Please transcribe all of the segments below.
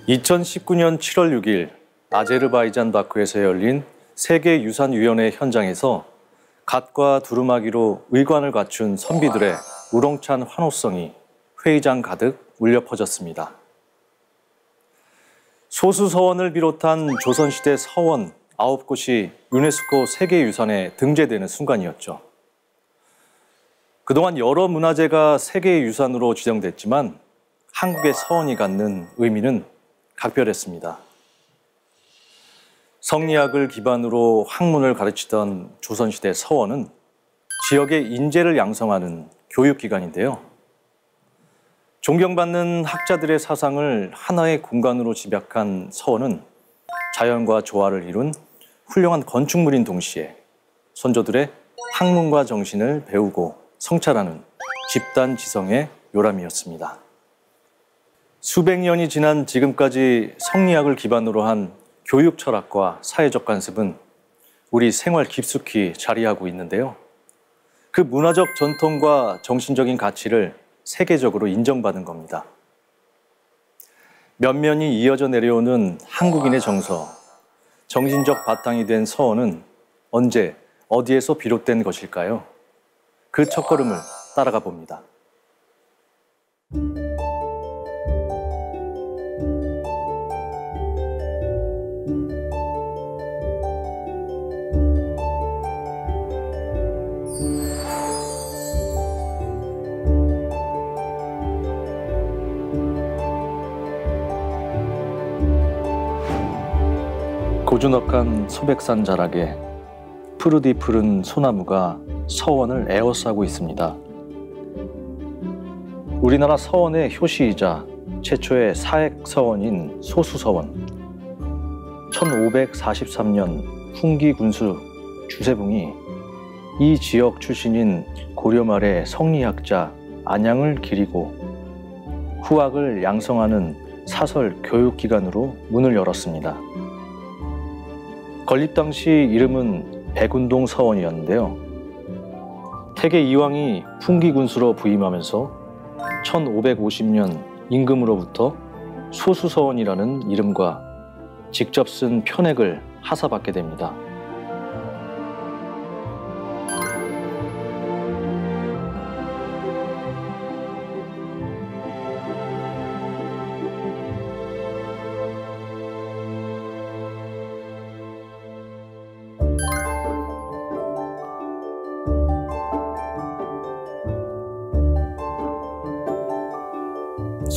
(2019년 7월 6일) 아제르바이잔 바쿠에서 열린 세계유산위원회 현장에서 갓과 두루마기로 의관을 갖춘 선비들의 우렁찬 환호성이 회의장 가득 울려 퍼졌습니다. 소수서원을 비롯한 조선시대 서원 9곳이 유네스코 세계유산에 등재되는 순간이었죠. 그동안 여러 문화재가 세계유산으로 지정됐지만 한국의 서원이 갖는 의미는 각별했습니다. 성리학을 기반으로 학문을 가르치던 조선시대 서원은 지역의 인재를 양성하는 교육기관인데요. 존경받는 학자들의 사상을 하나의 공간으로 집약한 서원은 자연과 조화를 이룬 훌륭한 건축물인 동시에 선조들의 학문과 정신을 배우고 성찰하는 집단 지성의 요람이었습니다. 수백 년이 지난 지금까지 성리학을 기반으로 한 교육 철학과 사회적 관습은 우리 생활 깊숙이 자리하고 있는데요. 그 문화적 전통과 정신적인 가치를 세계적으로 인정받은 겁니다. 면면이 이어져 내려오는 한국인의 정서, 정신적 바탕이 된 서원은 언제, 어디에서 비롯된 것일까요? 그 첫걸음을 따라가 봅니다. 고즈넉한 소백산 자락에 푸르디 푸른 소나무가 서원을 에워싸고 있습니다. 우리나라 서원의 효시이자 최초의 사액 서원인 소수서원. 1543년 훈기 군수 주세붕이 이 지역 출신인 고려 말의 성리학자 안양을 기리고 후학을 양성하는 사설 교육기관으로 문을 열었습니다. 건립 당시 이름은 백운동 서원이었는데요. 태계 이왕이 훈기 군수로 부임하면서 1550년 임금으로부터 소수서원이라는 이름과 직접 쓴 편액을 하사받게 됩니다.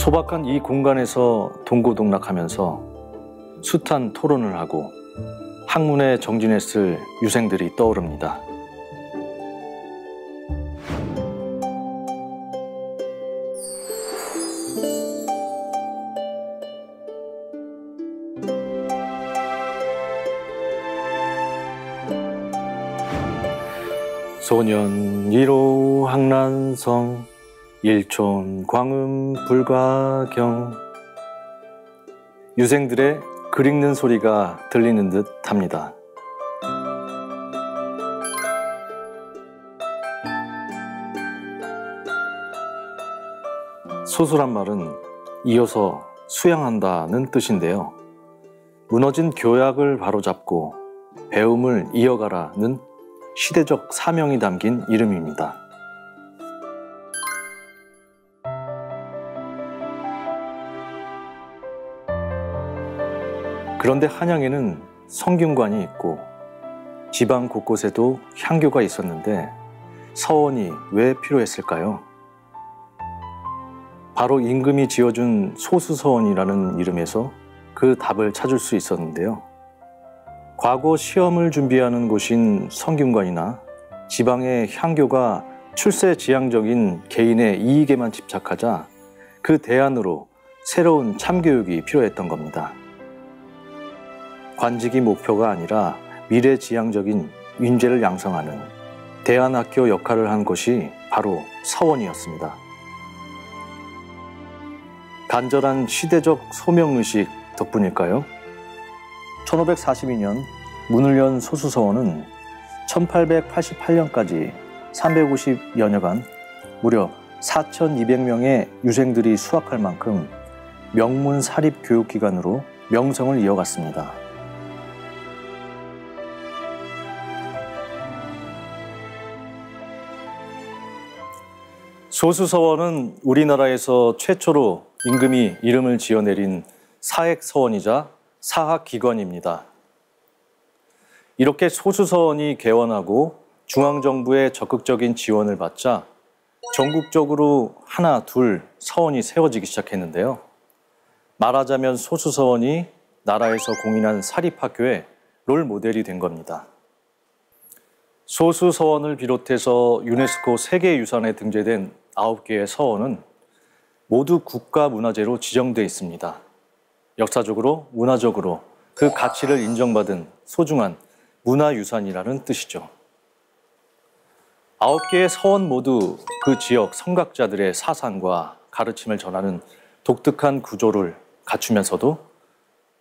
소박한 이 공간에서 동고동락하면서 숱한 토론을 하고 학문에 정진했을 유생들이 떠오릅니다. 소년 1호 항란성 일촌 광음 불가경. 유생들의 글 읽는 소리가 들리는 듯 합니다. 소수란 말은 이어서 수양한다는 뜻인데요. 무너진 교약을 바로잡고 배움을 이어가라는 시대적 사명이 담긴 이름입니다. 그런데 한양에는 성균관이 있고 지방 곳곳에도 향교가 있었는데 서원이 왜 필요했을까요? 바로 임금이 지어준 소수서원이라는 이름에서 그 답을 찾을 수 있었는데요. 과거 시험을 준비하는 곳인 성균관이나 지방의 향교가 출세지향적인 개인의 이익에만 집착하자 그 대안으로 새로운 참교육이 필요했던 겁니다. 관직이 목표가 아니라 미래지향적인 인재를 양성하는 대안학교 역할을 한 것이 바로 서원이었습니다. 간절한 시대적 소명의식 덕분일까요? 1542년 문을 연 소수서원은 1888년까지 350여여간 무려 4,200명의 유생들이 수학할 만큼 명문 사립교육기관으로 명성을 이어갔습니다. 소수서원은 우리나라에서 최초로 임금이 이름을 지어내린 사액서원이자 사학기관입니다. 이렇게 소수서원이 개원하고 중앙정부의 적극적인 지원을 받자 전국적으로 하나, 둘 서원이 세워지기 시작했는데요. 말하자면 소수서원이 나라에서 공인한 사립학교의 롤모델이 된 겁니다. 소수서원을 비롯해서 유네스코 세계유산에 등재된 9개의 서원은 모두 국가문화재로 지정돼 있습니다. 역사적으로, 문화적으로 그 가치를 인정받은 소중한 문화유산이라는 뜻이죠. 9개의 서원 모두 그 지역 성각자들의 사상과 가르침을 전하는 독특한 구조를 갖추면서도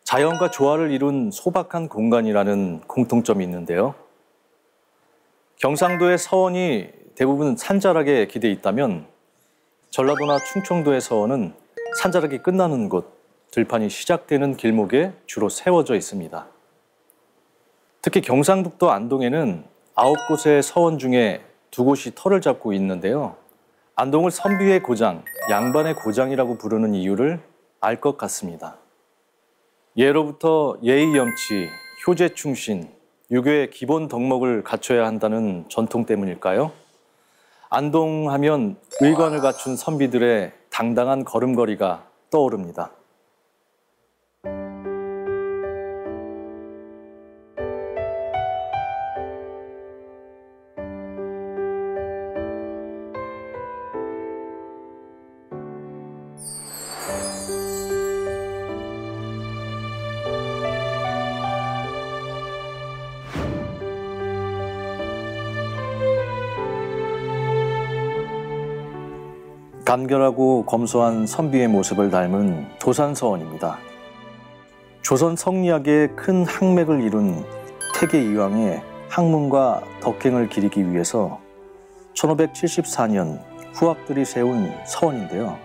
자연과 조화를 이룬 소박한 공간이라는 공통점이 있는데요. 경상도의 서원이 대부분 산자락에 기대 있다면 전라도나 충청도의 서원은 산자락이 끝나는 곳, 들판이 시작되는 길목에 주로 세워져 있습니다. 특히 경상북도 안동에는 9곳의 서원 중에 2곳이 터를 잡고 있는데요. 안동을 선비의 고장, 양반의 고장이라고 부르는 이유를 알 것 같습니다. 예로부터 예의 염치, 효제 충신, 유교의 기본 덕목을 갖춰야 한다는 전통 때문일까요? 안동하면 의관을 갖춘 선비들의 당당한 걸음걸이가 떠오릅니다. 간결하고 검소한 선비의 모습을 닮은 도산서원입니다. 조선 성리학의 큰 항맥을 이룬 태계 이황의 학문과 덕행을 기리기 위해서 1574년 후학들이 세운 서원인데요.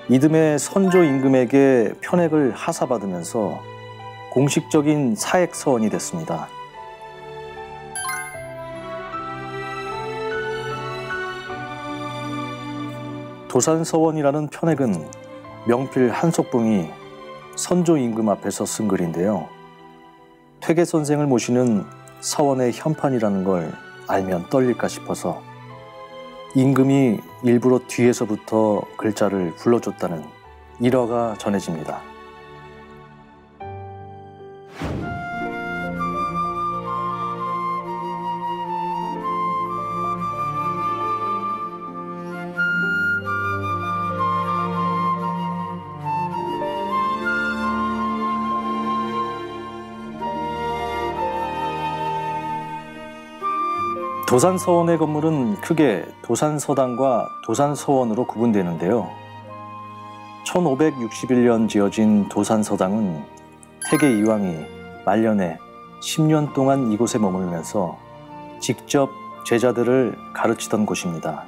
이듬해 선조 임금에게 편액을 하사받으면서 공식적인 사액서원이 됐습니다. 도산서원이라는 편액은 명필 한석봉이 선조 임금 앞에서 쓴 글인데요. 퇴계 선생을 모시는 서원의 현판이라는 걸 알면 떨릴까 싶어서 임금이 일부러 뒤에서부터 글자를 불러줬다는 일화가 전해집니다. 도산서원의 건물은 크게 도산서당과 도산서원으로 구분되는데요. 1561년 지어진 도산서당은 태계 이황이 말년에 10년 동안 이곳에 머물면서 직접 제자들을 가르치던 곳입니다.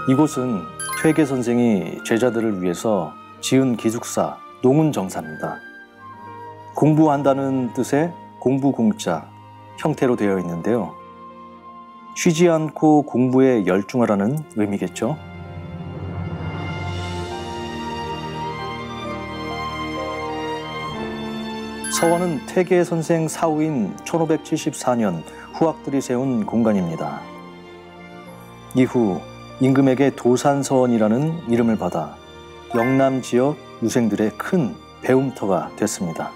이곳은 퇴계 선생이 제자들을 위해서 지은 기숙사, 농운정사입니다. 공부한다는 뜻의 공부공자 형태로 되어 있는데요. 쉬지 않고 공부에 열중하라는 의미겠죠. 서원은 퇴계 선생 사후인 1574년 후학들이 세운 공간입니다. 이후 임금에게 도산서원이라는 이름을 받아 영남 지역 유생들의 큰 배움터가 됐습니다.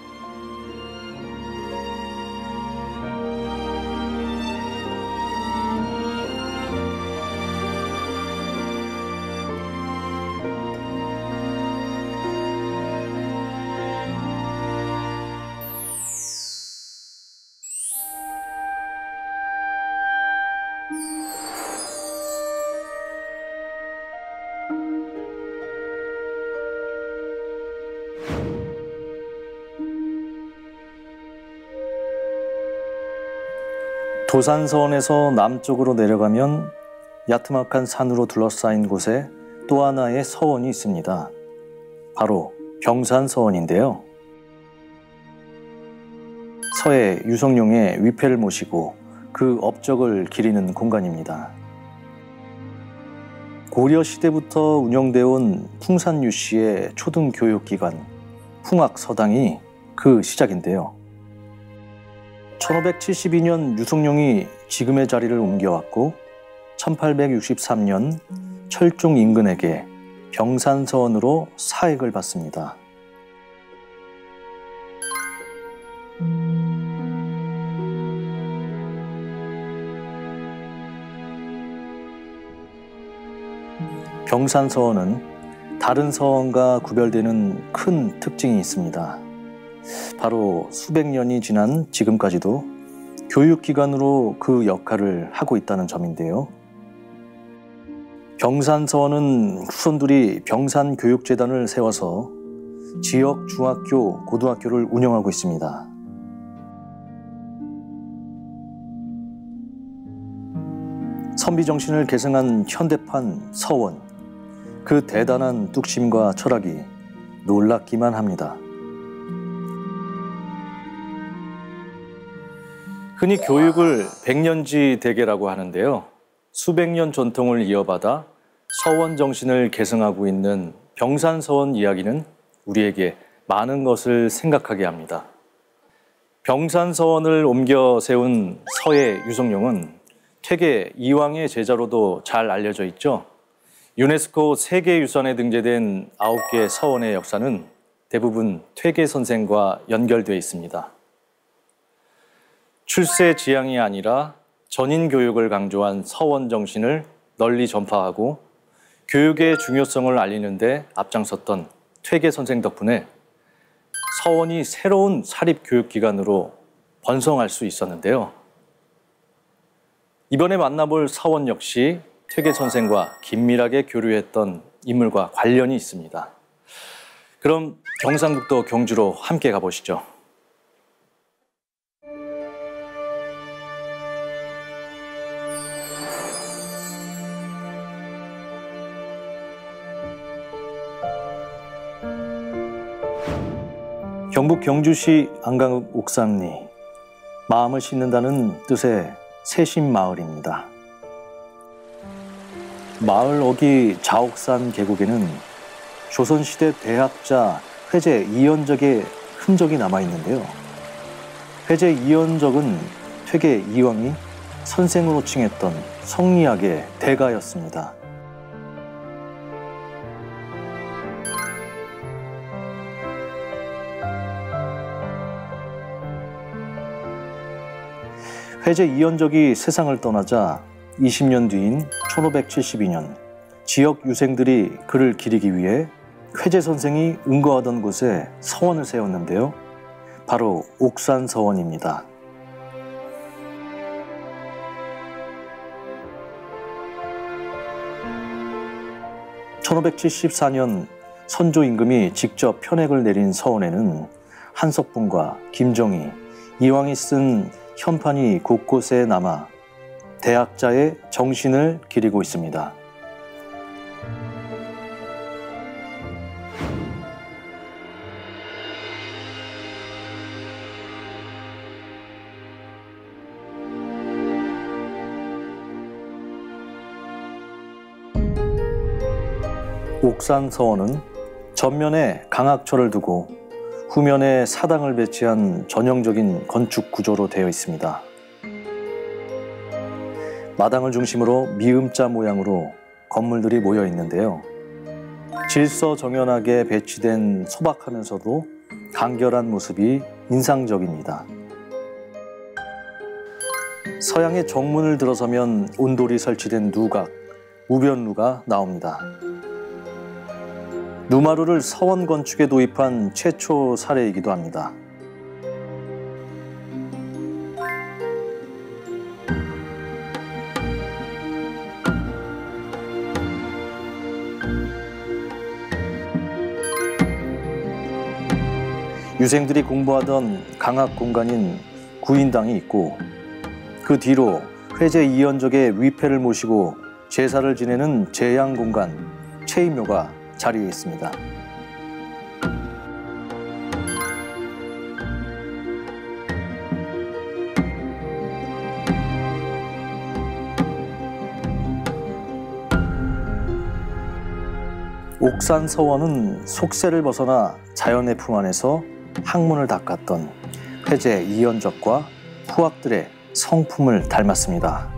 도산서원에서 남쪽으로 내려가면 야트막한 산으로 둘러싸인 곳에 또 하나의 서원이 있습니다. 바로 병산서원인데요. 서해 유성룡의 위패를 모시고 그 업적을 기리는 공간입니다. 고려 시대부터 운영되어 온 풍산유씨의 초등교육기관 풍학서당이 그 시작인데요. 1572년 유성룡이 지금의 자리를 옮겨왔고 1863년 철종 인근에게 병산서원으로 사액을 받습니다. 병산서원은 다른 서원과 구별되는 큰 특징이 있습니다. 바로 수백 년이 지난 지금까지도 교육기관으로 그 역할을 하고 있다는 점인데요. 병산서원은 후손들이 병산교육재단을 세워서 지역 중학교, 고등학교를 운영하고 있습니다. 선비정신을 계승한 현대판 서원, 그 대단한 뚝심과 철학이 놀랍기만 합니다. 흔히 교육을 백년지 대계라고 하는데요. 수백 년 전통을 이어받아 서원 정신을 계승하고 있는 병산서원 이야기는 우리에게 많은 것을 생각하게 합니다. 병산서원을 옮겨 세운 서해 유성룡은 퇴계 이황의 제자로도 잘 알려져 있죠. 유네스코 세계유산에 등재된 9개 서원의 역사는 대부분 퇴계 선생과 연결되어 있습니다. 출세지향이 아니라 전인 교육을 강조한 서원 정신을 널리 전파하고 교육의 중요성을 알리는 데 앞장섰던 퇴계 선생 덕분에 서원이 새로운 사립교육기관으로 번성할 수 있었는데요. 이번에 만나볼 서원 역시 퇴계 선생과 긴밀하게 교류했던 인물과 관련이 있습니다. 그럼 경상북도 경주로 함께 가보시죠. 경북 경주시 안강읍 옥산리, 마음을 씻는다는 뜻의 세심마을입니다. 마을 어기 자옥산 계곡에는 조선시대 대학자 회제 이연적의 흔적이 남아있는데요. 회제 이연적은 퇴계 이황이 선생으로 칭했던 성리학의 대가였습니다. 회제 이연적이 세상을 떠나자 20년 뒤인 1572년 지역 유생들이 그를 기리기 위해 회제 선생이 은거하던 곳에 서원을 세웠는데요. 바로 옥산서원입니다. (1574년) 선조 임금이 직접 편액을 내린 서원에는 한석분과 김정희, 이황이 쓴 현판이 곳곳에 남아 대학자의 정신을 기리고 있습니다. 옥산서원은 전면에 강학초를 두고 후면에 사당을 배치한 전형적인 건축 구조로 되어 있습니다. 마당을 중심으로 미음자 모양으로 건물들이 모여 있는데요. 질서정연하게 배치된 소박하면서도 간결한 모습이 인상적입니다. 서양의 정문을 들어서면 온돌이 설치된 누각, 우변루가 나옵니다. 누마루를 서원 건축에 도입한 최초 사례이기도 합니다. 유생들이 공부하던 강학 공간인 구인당이 있고 그 뒤로 회제 이연적의 위패를 모시고 제사를 지내는 제양 공간, 체이묘가 자리에 있습니다. 옥산 서원은 속세를 벗어나 자연의 품 안에서 학문을 닦았던 회제 이연적과 후학들의 성품을 닮았습니다.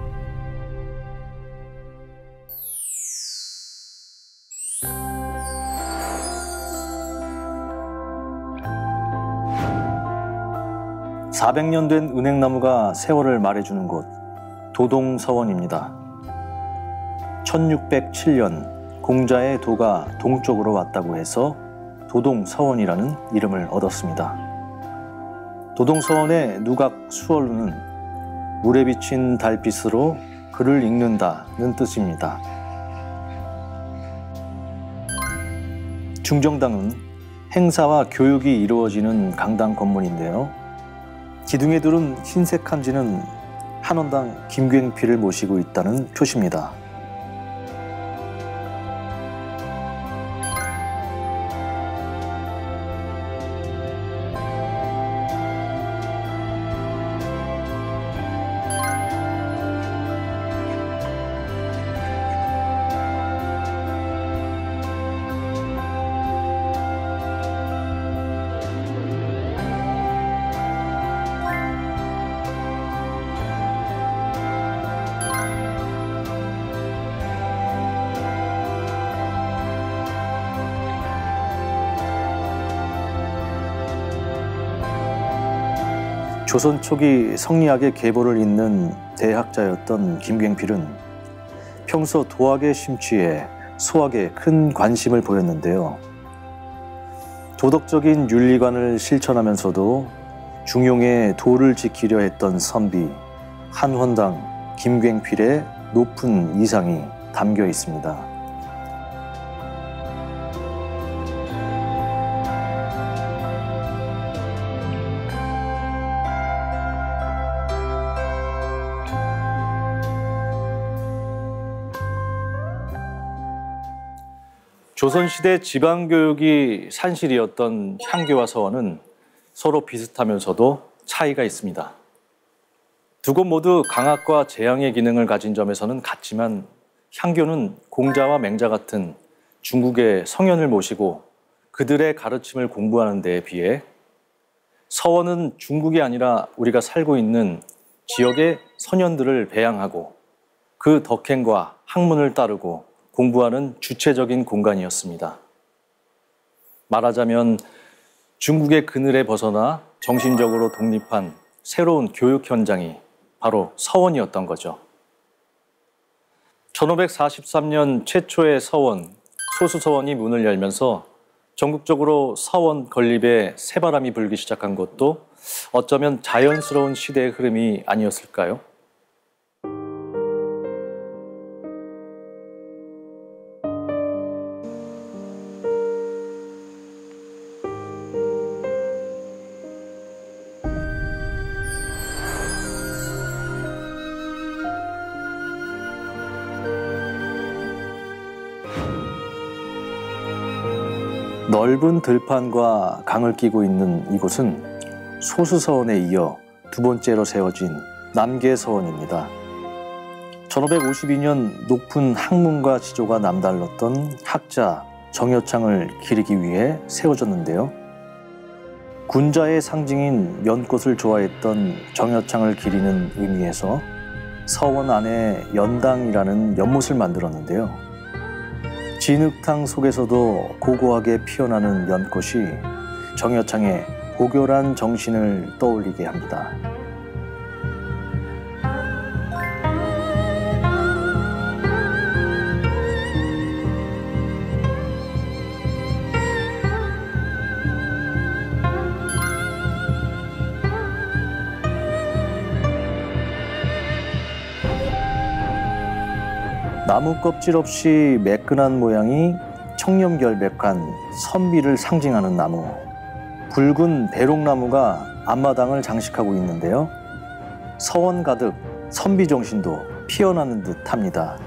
(400년) 된 은행나무가 세월을 말해주는 곳 도동서원입니다. 1607년 공자의 도가 동쪽으로 왔다고 해서 도동서원이라는 이름을 얻었습니다. 도동서원의 누각 수월루는 물에 비친 달빛으로 글을 읽는다는 뜻입니다. 중정당은 행사와 교육이 이루어지는 강당 건물인데요. 기둥에 두른 흰색 한지는 한원당 김굉필을 모시고 있다는 표시입니다. 조선 초기 성리학의 계보를 잇는 대학자였던 김굉필은 평소 도학의 심취에 소학에 큰 관심을 보였는데요. 도덕적인 윤리관을 실천하면서도 중용의 도를 지키려 했던 선비 한원당 김굉필의 높은 이상이 담겨 있습니다. 조선시대 지방교육이 산실이었던 향교와 서원은 서로 비슷하면서도 차이가 있습니다. 두 곳 모두 강학과 제양의 기능을 가진 점에서는 같지만 향교는 공자와 맹자 같은 중국의 성현을 모시고 그들의 가르침을 공부하는 데에 비해 서원은 중국이 아니라 우리가 살고 있는 지역의 선현들을 배양하고 그 덕행과 학문을 따르고 공부하는 주체적인 공간이었습니다. 말하자면 중국의 그늘에 벗어나 정신적으로 독립한 새로운 교육 현장이 바로 서원이었던 거죠. 1543년 최초의 서원, 소수서원이 문을 열면서 전국적으로 서원 건립에 새바람이 불기 시작한 것도 어쩌면 자연스러운 시대의 흐름이 아니었을까요? 넓은 들판과 강을 끼고 있는 이곳은 소수서원에 이어 두 번째로 세워진 남계서원입니다. 1552년 높은 학문과 지조가 남달랐던 학자 정여창을 기리기 위해 세워졌는데요. 군자의 상징인 연꽃을 좋아했던 정여창을 기리는 의미에서 서원 안에 연당이라는 연못을 만들었는데요. 진흙탕 속에서도 고고하게 피어나는 연꽃이 정여창의 고결한 정신을 떠올리게 합니다. 나무 껍질 없이 매끈한 모양이 청렴결백한 선비를 상징하는 나무. 붉은 배롱나무가 앞마당을 장식하고 있는데요. 서원 가득 선비 정신도 피어나는 듯합니다.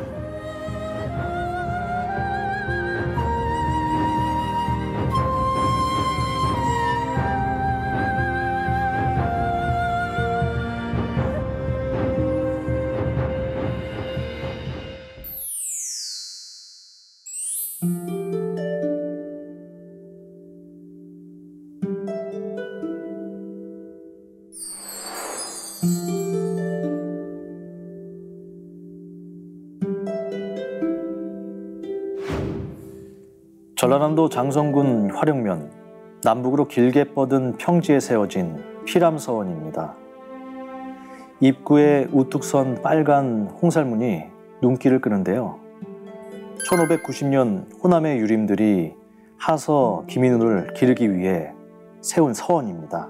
전라남도 장성군 화령면 남북으로 길게 뻗은 평지에 세워진 피람서원입니다. 입구에 우뚝 선 빨간 홍살문이 눈길을 끄는데요. 1590년 호남의 유림들이 하서 김인우를 기르기 위해 세운 서원입니다.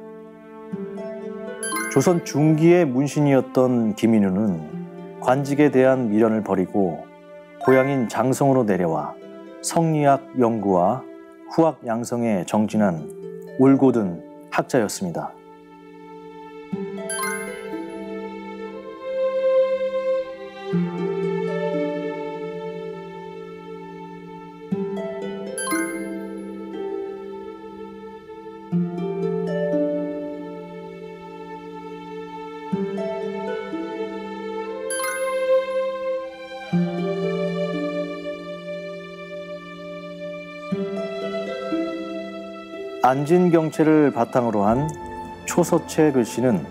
조선 중기의 문신이었던 김인우는 관직에 대한 미련을 버리고 고향인 장성으로 내려와 성리학 연구와 후학 양성에 정진한 올곧은 학자였습니다. 안진경체를 바탕으로 한 초서체 글씨는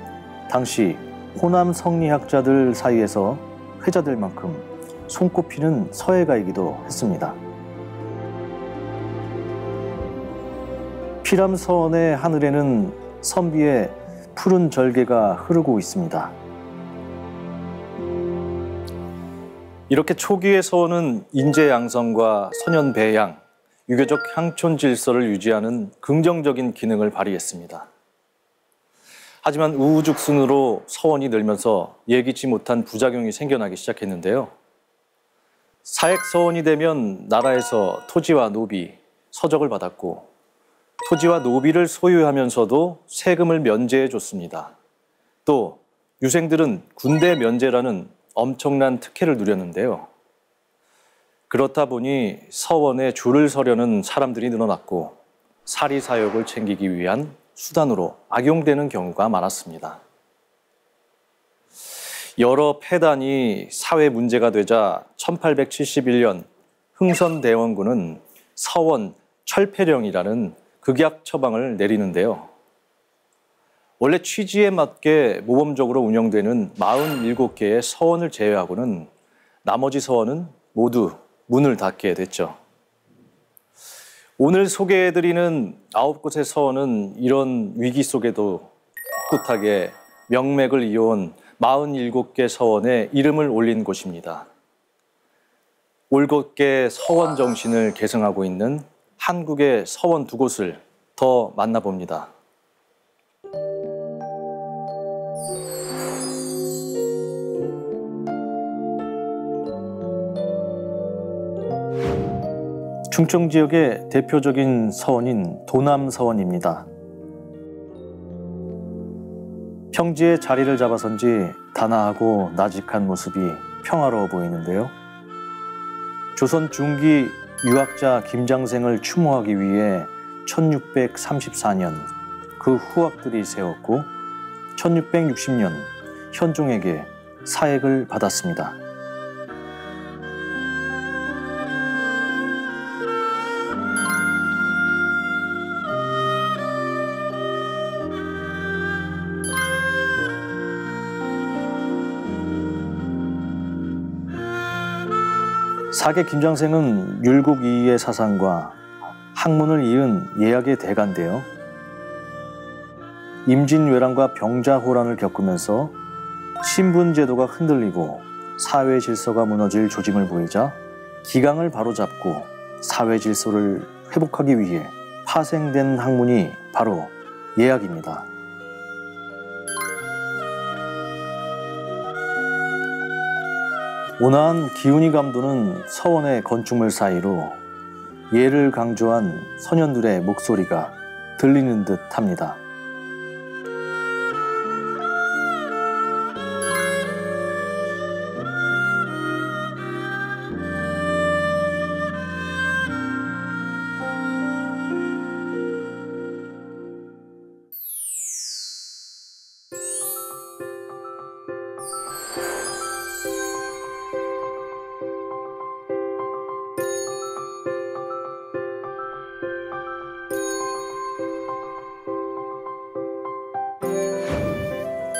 당시 호남 성리학자들 사이에서 회자될 만큼 손꼽히는 서예가이기도 했습니다. 피람서원의 하늘에는 선비의 푸른 절개가 흐르고 있습니다. 이렇게 초기의 서원은 인재양성과 선연배양, 유교적 향촌 질서를 유지하는 긍정적인 기능을 발휘했습니다. 하지만 우후죽순으로 서원이 늘면서 예기치 못한 부작용이 생겨나기 시작했는데요. 사액서원이 되면 나라에서 토지와 노비, 서적을 받았고 토지와 노비를 소유하면서도 세금을 면제해 줬습니다. 또 유생들은 군대 면제라는 엄청난 특혜를 누렸는데요. 그렇다 보니 서원에 줄을 서려는 사람들이 늘어났고 사리사욕을 챙기기 위한 수단으로 악용되는 경우가 많았습니다. 여러 폐단이 사회 문제가 되자 1871년 흥선대원군은 서원 철폐령이라는 극약 처방을 내리는데요. 원래 취지에 맞게 모범적으로 운영되는 47개의 서원을 제외하고는 나머지 서원은 모두 문을 닫게 됐죠. 오늘 소개해드리는 9곳의 서원은 이런 위기 속에도 꿋꿋하게 명맥을 이어온 47개 서원에 이름을 올린 곳입니다. 올곧게 서원 정신을 계승하고 있는 한국의 서원 2곳을 더 만나봅니다. 충청 지역의 대표적인 서원인 도남서원입니다. 평지에 자리를 잡아선지 단아하고 나직한 모습이 평화로워 보이는데요. 조선 중기 유학자 김장생을 추모하기 위해 1634년 그 후학들이 세웠고 1660년 현종에게 사액을 받았습니다. 사계 김장생은 율곡 이이의 사상과 학문을 이은 예학의 대가인데요. 임진왜란과 병자호란을 겪으면서 신분제도가 흔들리고 사회 질서가 무너질 조짐을 보이자 기강을 바로잡고 사회 질서를 회복하기 위해 파생된 학문이 바로 예학입니다. 온화한 기운이 감도는 서원의 건축물 사이로 예를 강조한 선현들의 목소리가 들리는 듯 합니다.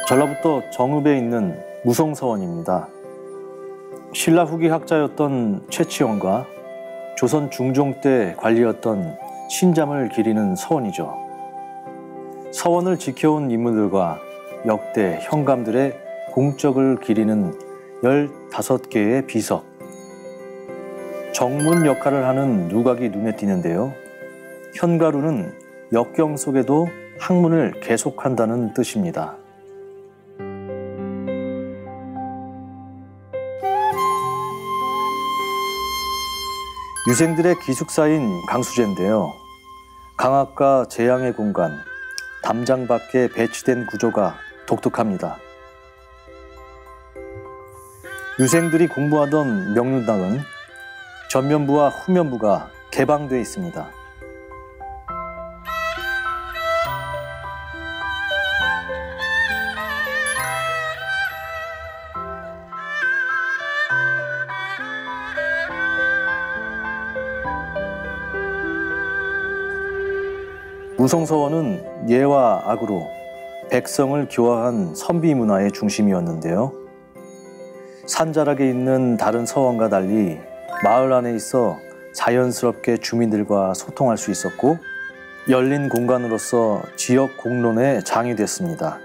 전라북도 정읍에 있는 무성서원입니다. 신라 후기 학자였던 최치원과 조선 중종 때 관리였던 신잠을 기리는 서원이죠. 서원을 지켜온 인물들과 역대 현감들의 공적을 기리는 15개의 비석. 정문 역할을 하는 누각이 눈에 띄는데요. 현가루는 역경 속에도 학문을 계속한다는 뜻입니다. 유생들의 기숙사인 강수제인데요. 강학과 재양의 공간, 담장 밖에 배치된 구조가 독특합니다. 유생들이 공부하던 명륜당은 전면부와 후면부가 개방되어 있습니다. 무성서원은 예와 악으로 백성을 교화한 선비 문화의 중심이었는데요. 산자락에 있는 다른 서원과 달리 마을 안에 있어 자연스럽게 주민들과 소통할 수 있었고 열린 공간으로서 지역 공론의 장이 됐습니다.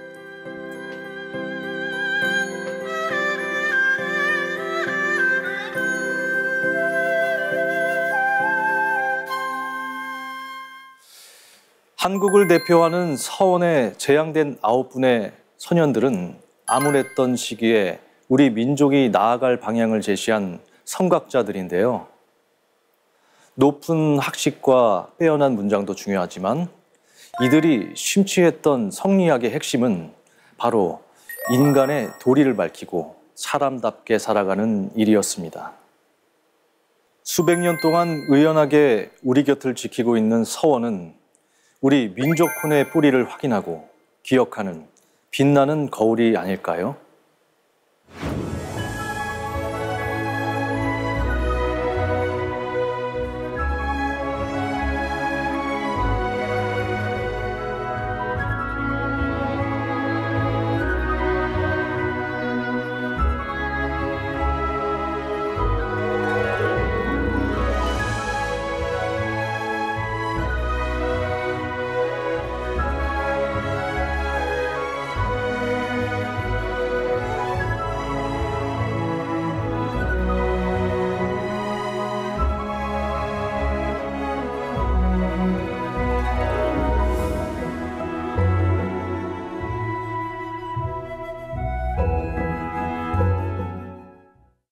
한국을 대표하는 서원에 제양된 9분의 선현들은 암울했던 시기에 우리 민족이 나아갈 방향을 제시한 선각자들인데요. 높은 학식과 빼어난 문장도 중요하지만 이들이 심취했던 성리학의 핵심은 바로 인간의 도리를 밝히고 사람답게 살아가는 일이었습니다. 수백 년 동안 의연하게 우리 곁을 지키고 있는 서원은 우리 민족혼의 뿌리를 확인하고 기억하는 빛나는 거울이 아닐까요?